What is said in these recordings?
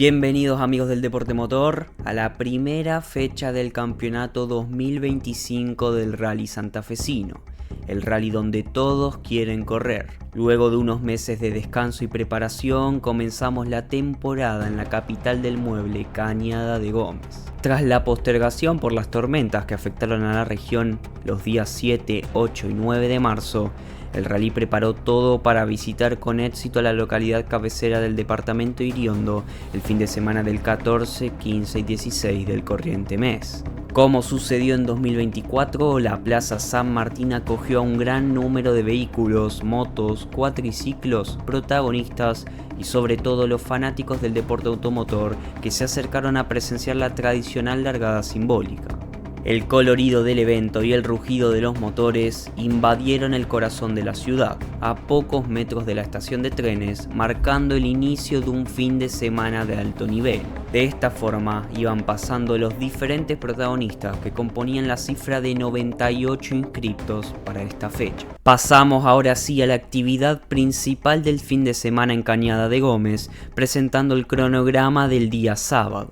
Bienvenidos amigos del Deporte Motor a la primera fecha del campeonato 2025 del Rally Santafesino, el rally donde todos quieren correr. Luego de unos meses de descanso y preparación, comenzamos la temporada en la capital del mueble, Cañada de Gómez. Tras la postergación por las tormentas que afectaron a la región los días 7, 8 y 9 de marzo, el rally preparó todo para visitar con éxito a la localidad cabecera del departamento Iriondo el fin de semana del 14, 15 y 16 del corriente mes. Como sucedió en 2024, la Plaza San Martín acogió a un gran número de vehículos, motos, cuatriciclos, protagonistas y sobre todo los fanáticos del deporte automotor que se acercaron a presenciar la tradicional largada simbólica. El colorido del evento y el rugido de los motores invadieron el corazón de la ciudad, a pocos metros de la estación de trenes, marcando el inicio de un fin de semana de alto nivel. De esta forma iban pasando los diferentes protagonistas que componían la cifra de 98 inscriptos para esta fecha. Pasamos ahora sí a la actividad principal del fin de semana en Cañada de Gómez, presentando el cronograma del día sábado.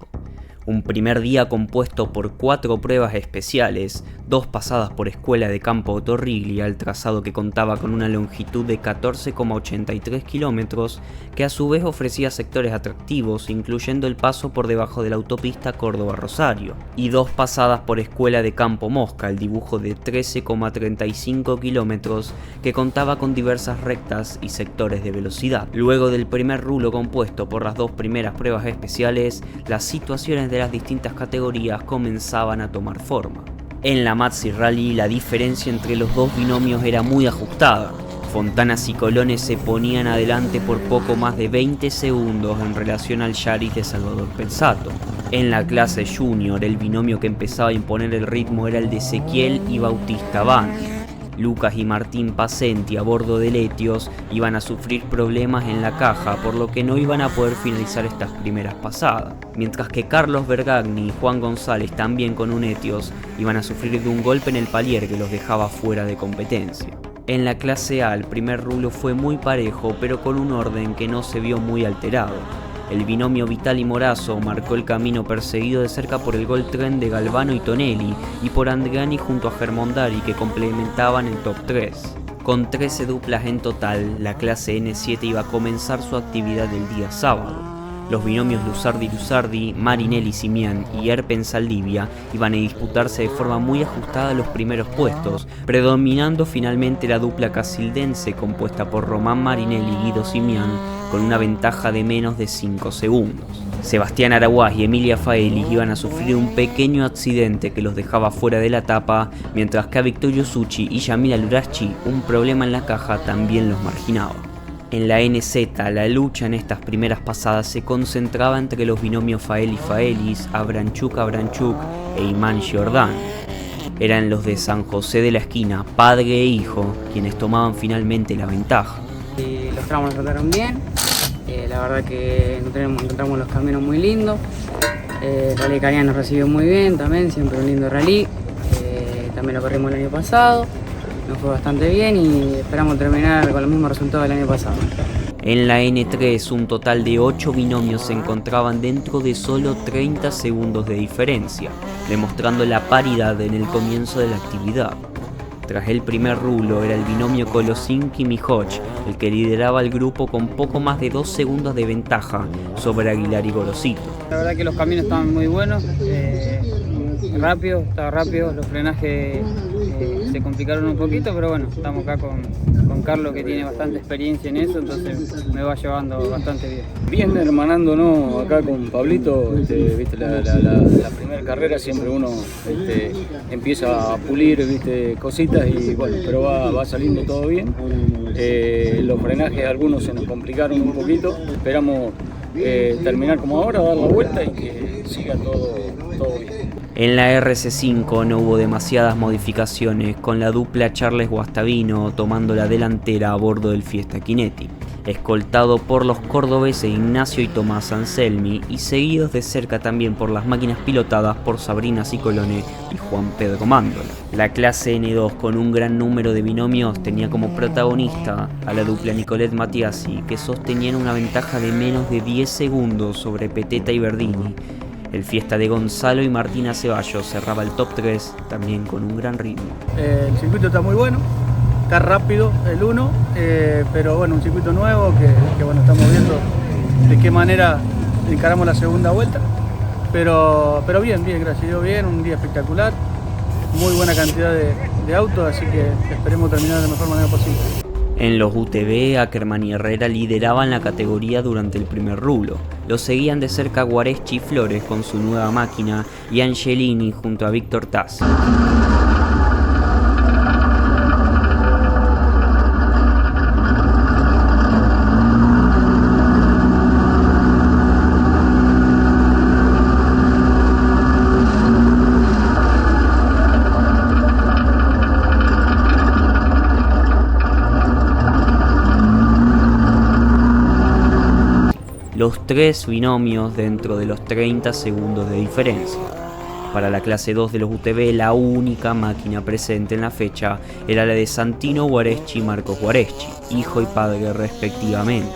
Un primer día compuesto por 4 pruebas especiales, 2 pasadas por Escuela de Campo Torriglia, el trazado que contaba con una longitud de 14,83 kilómetros, que a su vez ofrecía sectores atractivos, incluyendo el paso por debajo de la autopista Córdoba-Rosario, y 2 pasadas por Escuela de Campo Mosca, el dibujo de 13,35 kilómetros, que contaba con diversas rectas y sectores de velocidad. Luego del primer rulo compuesto por las 2 primeras pruebas especiales, las situaciones de las distintas categorías comenzaban a tomar forma. En la Maxi Rally la diferencia entre los dos binomios era muy ajustada. Fontanas y Colones se ponían adelante por poco más de 20 segundos en relación al Yaris de Salvador Pensato. En la clase Junior el binomio que empezaba a imponer el ritmo era el de Ezequiel y Bautista Bandi. Lucas y Martín Pacenti a bordo de Etios iban a sufrir problemas en la caja, por lo que no iban a poder finalizar estas primeras pasadas, mientras que Carlos Bergagni y Juan González, también con un Etios, iban a sufrir de un golpe en el palier que los dejaba fuera de competencia. En la clase A el primer rulo fue muy parejo, pero con un orden que no se vio muy alterado. El binomio Vitali Morazo marcó el camino, perseguido de cerca por el Gol Tren de Galvano y Tonelli y por Andriani junto a Germondari, que complementaban el top 3. Con 13 duplas en total, la clase N7 iba a comenzar su actividad el día sábado. Los binomios Luzardi, Marinelli Simián y Erpen Saldivia iban a disputarse de forma muy ajustada los primeros puestos, predominando finalmente la dupla casildense compuesta por Román Marinelli y Guido Simián, con una ventaja de menos de 5 segundos. Sebastián Araguaz y Emilia Faeli iban a sufrir un pequeño accidente que los dejaba fuera de la etapa, mientras que a Victorio Succi y Yamila Luraschi un problema en la caja también los marginaba. En la NZ, la lucha en estas primeras pasadas se concentraba entre los binomios Faeli-Faelis, Abranchuk e Imán Giordán. Eran los de San José de la Esquina, padre e hijo, quienes tomaban finalmente la ventaja. Los tramos nos trataron bien, la verdad que encontramos los caminos muy lindos. El Rally Cañada nos recibió muy bien también, siempre un lindo rally. También lo corrimos el año pasado. Nos fue bastante bien y esperamos terminar con los mismos resultados del año pasado. En la N3 un total de 8 binomios se encontraban dentro de solo 30 segundos de diferencia, demostrando la paridad en el comienzo de la actividad. Tras el primer rulo era el binomio Kolosinski-Mijoch el que lideraba el grupo con poco más de 2 segundos de ventaja sobre Aguilar y Gorosito. La verdad que los caminos estaban muy buenos, estaba rápido, los frenajes se complicaron un poquito, pero bueno, estamos acá con Carlos, que tiene bastante experiencia en eso, entonces me va llevando bastante bien. Bien, hermanándonos acá con Pablito, viste, la primera carrera siempre uno empieza a pulir, viste, cositas y bueno, pero va saliendo todo bien. Los frenajes algunos se nos complicaron un poquito, esperamos terminar como ahora, dar la vuelta y que siga todo bien. En la RC5 no hubo demasiadas modificaciones, con la dupla Charles Guastavino tomando la delantera a bordo del Fiesta Kinetic. escoltado por los cordobeses Ignacio y Tomás Anselmi y seguidos de cerca también por las máquinas pilotadas por Sabrina Cicolone y Juan Pedro Mándola. La clase N2, con un gran número de binomios, tenía como protagonista a la dupla Nicolette Mattiasi, que sostenían una ventaja de menos de 10 segundos sobre Petetta y Verdini. El Fiesta de Gonzalo y Martina Ceballos cerraba el top 3 también con un gran ritmo. El circuito está muy bueno, está rápido el 1, pero bueno, un circuito nuevo que bueno, estamos viendo de qué manera encaramos la segunda vuelta, pero bien, gracias a Dios, bien, un día espectacular, muy buena cantidad de autos, así que esperemos terminar de la mejor manera posible. En los UTV, Ackerman y Herrera lideraban la categoría durante el primer rulo. Lo seguían de cerca Guareschi y Flores con su nueva máquina y Angelini junto a Víctor Tassi. Los tres binomios dentro de los 30 segundos de diferencia. Para la clase 2 de los UTV, la única máquina presente en la fecha era la de Santino Guareschi y Marcos Guareschi, hijo y padre respectivamente.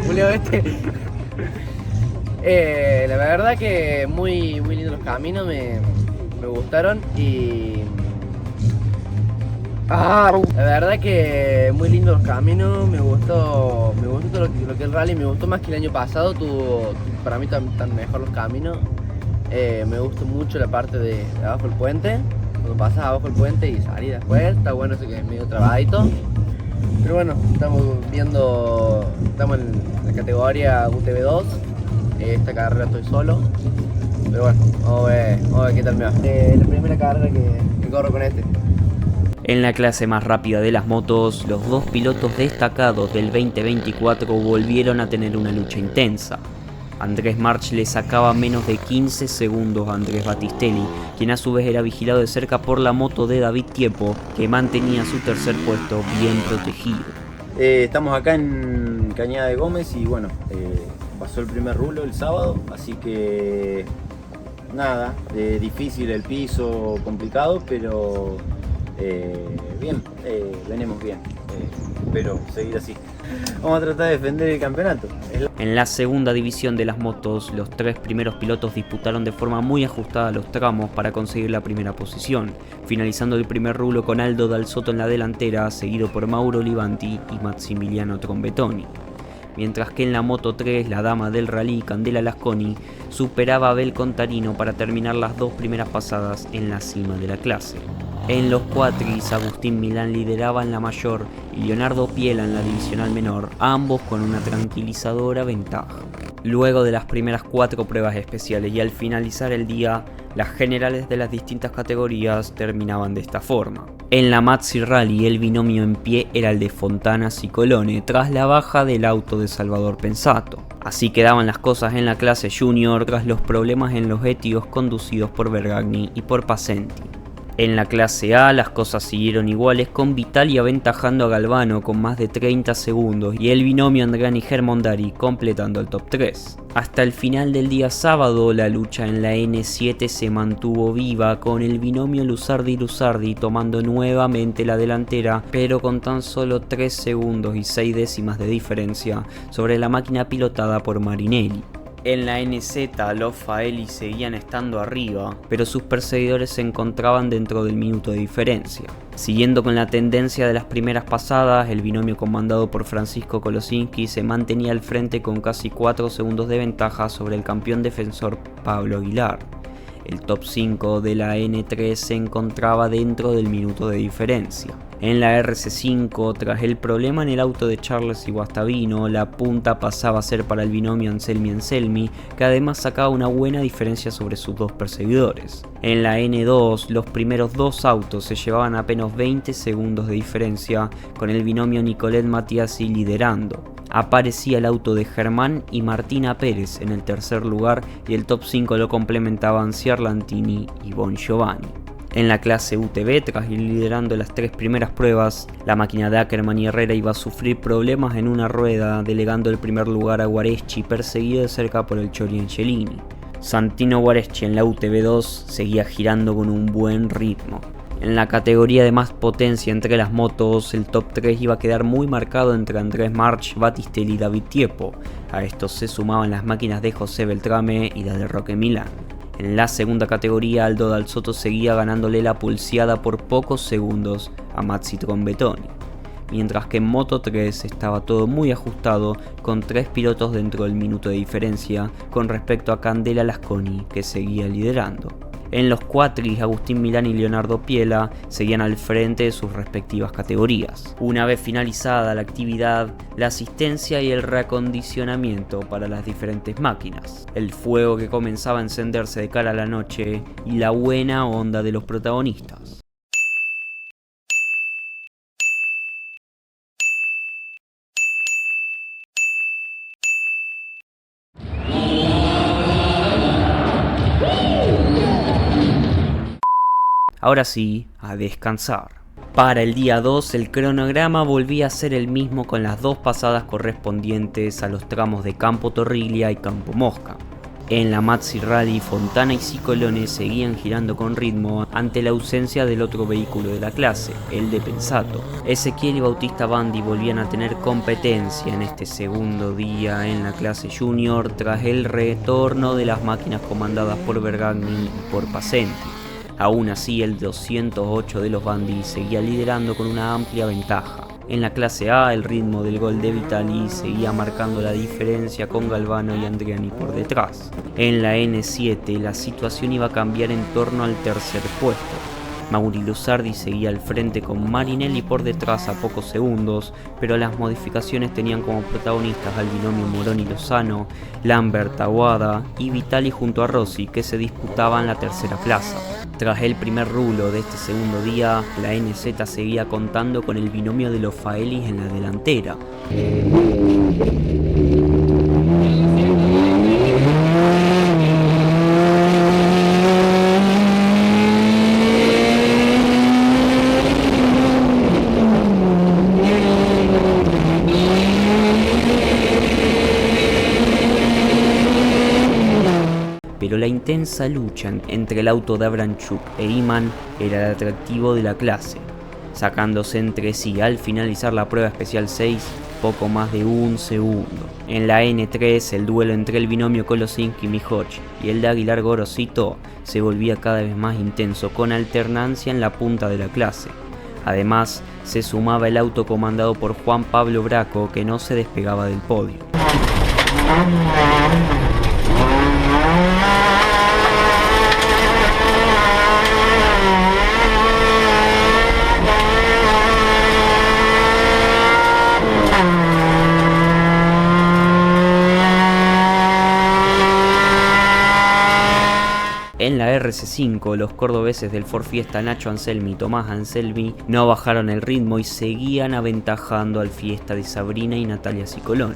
Julio, la verdad que muy lindos los caminos, me gustaron y... la verdad que muy lindos los caminos, me gustó todo lo que el rally, me gustó más que el año pasado, para mí están mejor los caminos. Me gustó mucho la parte de abajo del puente, cuando pasas abajo el puente y salís después, está bueno eso que es medio trabadito. Pero bueno, estamos en la categoría UTV2, esta carrera estoy solo, pero bueno, vamos a ver qué tal me va. La primera carrera que corro con este. En la clase más rápida de las motos, los dos pilotos destacados del 2024 volvieron a tener una lucha intensa. Andrés March le sacaba menos de 15 segundos a Andrés Battistelli, quien a su vez era vigilado de cerca por la moto de David Tiepo, que mantenía su tercer puesto bien protegido. Estamos acá en Cañada de Gómez y bueno, pasó el primer rulo el sábado, así que nada, difícil el piso, complicado, pero bien, venimos bien, espero seguir así. Vamos a tratar de defender el campeonato. En la segunda división de las motos, los tres primeros pilotos disputaron de forma muy ajustada los tramos para conseguir la primera posición, finalizando el primer rulo con Aldo Dal Sotto en la delantera, seguido por Mauro Olivanti y Massimiliano Trombetoni. Mientras que en la Moto 3, la dama del rally, Candela Lasconi, superaba a Abel Contarino para terminar las dos primeras pasadas en la cima de la clase. En los cuatris, Agustín Milán lideraba en la mayor y Leonardo Piela en la divisional menor, ambos con una tranquilizadora ventaja. Luego de las primeras 4 pruebas especiales y al finalizar el día, las generales de las distintas categorías terminaban de esta forma. En la Maxi Rally, el binomio en pie era el de Fontana Cicolone tras la baja del auto de Salvador Pensato. Así quedaban las cosas en la clase junior tras los problemas en los Etios conducidos por Bergagni y por Pasenti. En la clase A las cosas siguieron iguales, con Vitali aventajando a Galvano con más de 30 segundos y el binomio Andreani-Germondari completando el top 3. Hasta el final del día sábado la lucha en la N7 se mantuvo viva, con el binomio Lusardi-Lusardi tomando nuevamente la delantera, pero con tan solo 3 segundos y 6 décimas de diferencia sobre la máquina pilotada por Marinelli. En la NZ, los Faeli seguían estando arriba, pero sus perseguidores se encontraban dentro del minuto de diferencia. Siguiendo con la tendencia de las primeras pasadas, el binomio comandado por Francisco Kolosinski se mantenía al frente con casi 4 segundos de ventaja sobre el campeón defensor Pablo Aguilar. El top 5 de la N3 se encontraba dentro del minuto de diferencia. En la RC5, tras el problema en el auto de Charles y Guastavino, la punta pasaba a ser para el binomio Anselmi-Anselmi, que además sacaba una buena diferencia sobre sus dos perseguidores. En la N2, los primeros 2 autos se llevaban apenas 20 segundos de diferencia, con el binomio Nicolette Mattiasi liderando. Aparecía el auto de Germán y Martina Pérez en el tercer lugar y el top 5 lo complementaban Ciarlantini y Bon Giovanni. En la clase UTV, tras ir liderando las 3 primeras pruebas, la máquina de Ackerman y Herrera iba a sufrir problemas en una rueda, delegando el primer lugar a Guareschi, perseguido de cerca por el Chori Angelini. Santino Guareschi en la UTV2 seguía girando con un buen ritmo. En la categoría de más potencia entre las motos, el top 3 iba a quedar muy marcado entre Andrés March, Batistelli y David Tiepo. A estos se sumaban las máquinas de José Beltrame y las de Roque Milán. En la segunda categoría, Aldo Dal Sotto seguía ganándole la pulseada por pocos segundos a Mazzi Trombetoni, mientras que en Moto 3 estaba todo muy ajustado, con 3 pilotos dentro del minuto de diferencia con respecto a Candela Lasconi, que seguía liderando. En los cuatris, Agustín Milán y Leonardo Piela seguían al frente de sus respectivas categorías. Una vez finalizada la actividad, la asistencia y el reacondicionamiento para las diferentes máquinas, el fuego que comenzaba a encenderse de cara a la noche y la buena onda de los protagonistas. Ahora sí, a descansar. Para el día 2 el cronograma volvía a ser el mismo, con las 2 pasadas correspondientes a los tramos de Campo Torriglia y Campo Mosca. En la Mazzi Rally, Fontana y Cicolone seguían girando con ritmo ante la ausencia del otro vehículo de la clase, el de Pensato. Ezequiel y Bautista Bandi volvían a tener competencia en este segundo día en la clase Junior tras el retorno de las máquinas comandadas por Bergagni y por Pasenti. Aún así, el 208 de los Bandi seguía liderando con una amplia ventaja. En la clase A, el ritmo del gol de Vitali seguía marcando la diferencia, con Galvano y Andriani por detrás. En la N7, la situación iba a cambiar en torno al tercer puesto. Mauri Lusardi seguía al frente con Marinelli por detrás a pocos segundos, pero las modificaciones tenían como protagonistas al binomio Moroni-Lozano, Lambert, Aguada y Vitali junto a Rossi, que se disputaban la tercera plaza. Tras el primer rulo de este segundo día, la NZ seguía contando con el binomio de los Faelis en la delantera. Pero la intensa lucha entre el auto de Abramchuk e Iman era el atractivo de la clase, sacándose entre sí al finalizar la prueba especial 6 poco más de un segundo. En la N3, el duelo entre el binomio Kolosinski-Mihoc y el de Aguilar Gorosito se volvía cada vez más intenso, con alternancia en la punta de la clase. Además, se sumaba el auto comandado por Juan Pablo Braco, que no se despegaba del podio. En la RC5, los cordobeses del Ford Fiesta Nacho Anselmi y Tomás Anselmi no bajaron el ritmo y seguían aventajando al Fiesta de Sabrina y Natalia Cicolone.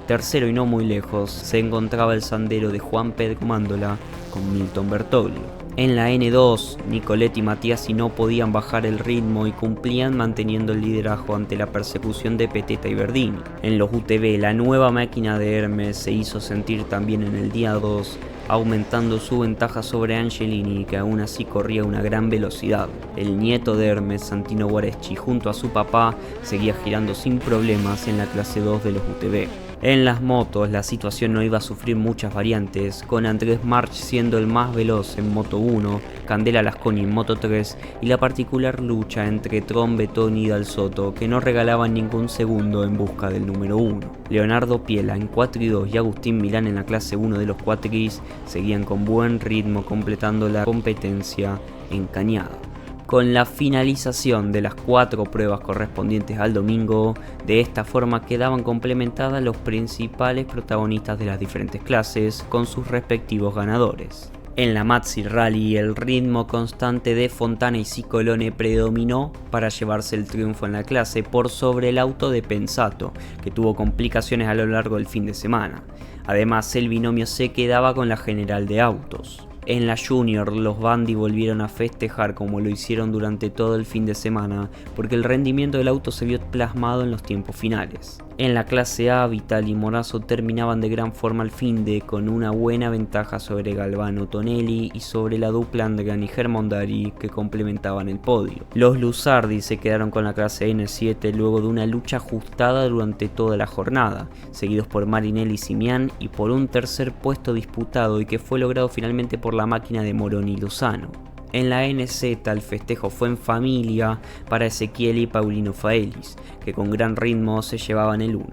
Tercero y no muy lejos se encontraba el Sandero de Juan Pedro Mándola con Milton Bertoglio. En la N2, Nicoletti y Matiasi no podían bajar el ritmo y cumplían manteniendo el liderazgo ante la persecución de Petetta y Verdini. En los UTV, la nueva máquina de Hermes se hizo sentir también en el día 2, aumentando su ventaja sobre Angelini, que aún así corría a una gran velocidad. El nieto de Hermes, Santino Guareschi, junto a su papá, seguía girando sin problemas en la clase 2 de los UTV. En las motos, la situación no iba a sufrir muchas variantes, con Andrés March siendo el más veloz en Moto 1, Candela Lasconi en Moto 3 y la particular lucha entre Trombetoni y Dal Sotto, que no regalaban ningún segundo en busca del número 1. Leonardo Piela en 4 y 2 y Agustín Milán en la clase 1 de los cuatris seguían con buen ritmo, completando la competencia en Cañada. Con la finalización de las 4 pruebas correspondientes al domingo, de esta forma quedaban complementadas los principales protagonistas de las diferentes clases con sus respectivos ganadores. En la Mazzi Rally, el ritmo constante de Fontana y Cicolone predominó para llevarse el triunfo en la clase por sobre el auto de Pensato, que tuvo complicaciones a lo largo del fin de semana. Además, el binomio se quedaba con la general de autos. En la Junior, los Bandy volvieron a festejar como lo hicieron durante todo el fin de semana, porque el rendimiento del auto se vio plasmado en los tiempos finales. En la clase A, Vital y Morazo terminaban de gran forma al finde, con una buena ventaja sobre Galvano Tonelli y sobre la dupla Andreani y Germondari que complementaban el podio. Los Luzardi se quedaron con la clase N7 luego de una lucha ajustada durante toda la jornada, seguidos por Marinelli y Simián y por un tercer puesto disputado y que fue logrado finalmente por la máquina de Moroni y Lozano. En la NZ el festejo fue en familia para Ezequiel y Paulino Faelis, que con gran ritmo se llevaban el 1.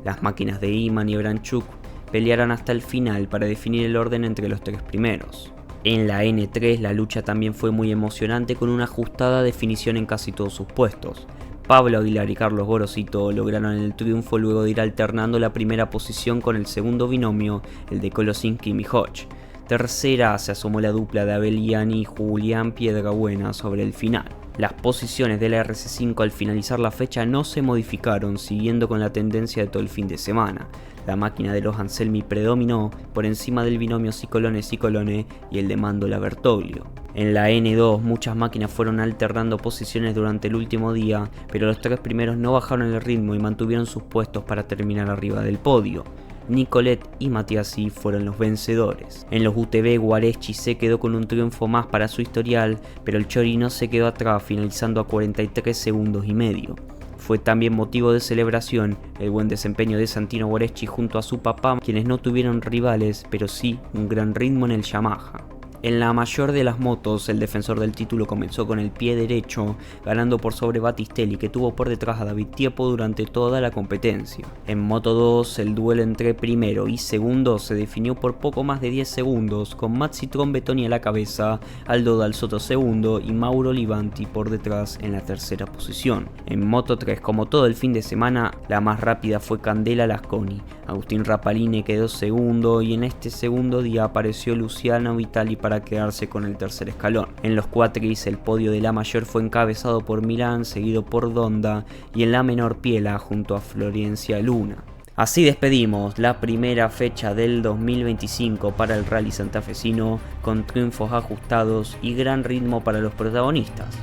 Las máquinas de Iman y Branchuk pelearon hasta el final para definir el orden entre los 3 primeros. En la N3 la lucha también fue muy emocionante con una ajustada definición en casi todos sus puestos. Pablo Aguilar y Carlos Gorosito lograron el triunfo luego de ir alternando la primera posición con el segundo binomio, el de Kolosinski y Mihoch. Tercera se asomó la dupla de Abeliani y Julián Piedrabuena sobre el final. Las posiciones de la RC5 al finalizar la fecha no se modificaron, siguiendo con la tendencia de todo el fin de semana. La máquina de los Anselmi predominó por encima del binomio Cicolone y el de Mandola Bertoglio. En la N2 muchas máquinas fueron alternando posiciones durante el último día, pero los 3 primeros no bajaron el ritmo y mantuvieron sus puestos para terminar arriba del podio. Nicolet y Matiasi fueron los vencedores. En los UTV, Guareschi se quedó con un triunfo más para su historial, pero el Chorino se quedó atrás, finalizando a 43 segundos y medio. Fue también motivo de celebración el buen desempeño de Santino Guareschi junto a su papá, quienes no tuvieron rivales, pero sí un gran ritmo en el Yamaha. En la mayor de las motos, el defensor del título comenzó con el pie derecho, ganando por sobre Battistelli, que tuvo por detrás a David Tiepo durante toda la competencia. En Moto 2, el duelo entre primero y segundo se definió por poco más de 10 segundos, con Mazzi Trombetoni a la cabeza, Aldo Dal Sotto segundo y Mauro Livanti por detrás en la tercera posición. En Moto 3, como todo el fin de semana, la más rápida fue Candela Lasconi. Agustín Rapalini quedó segundo y en este segundo día apareció Luciano Vitali para quedarse con el tercer escalón. En los cuatris el podio de la mayor fue encabezado por Milán, seguido por Donda y en la menor Piela junto a Florencia Luna. Así despedimos la primera fecha del 2025 para el Rally Santafesino, con triunfos ajustados y gran ritmo para los protagonistas.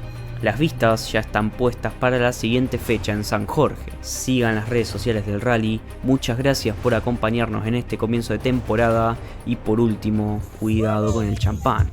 Las vistas ya están puestas para la siguiente fecha en San Jorge. Sigan las redes sociales del rally. Muchas gracias por acompañarnos en este comienzo de temporada. Y por último, cuidado con el champán.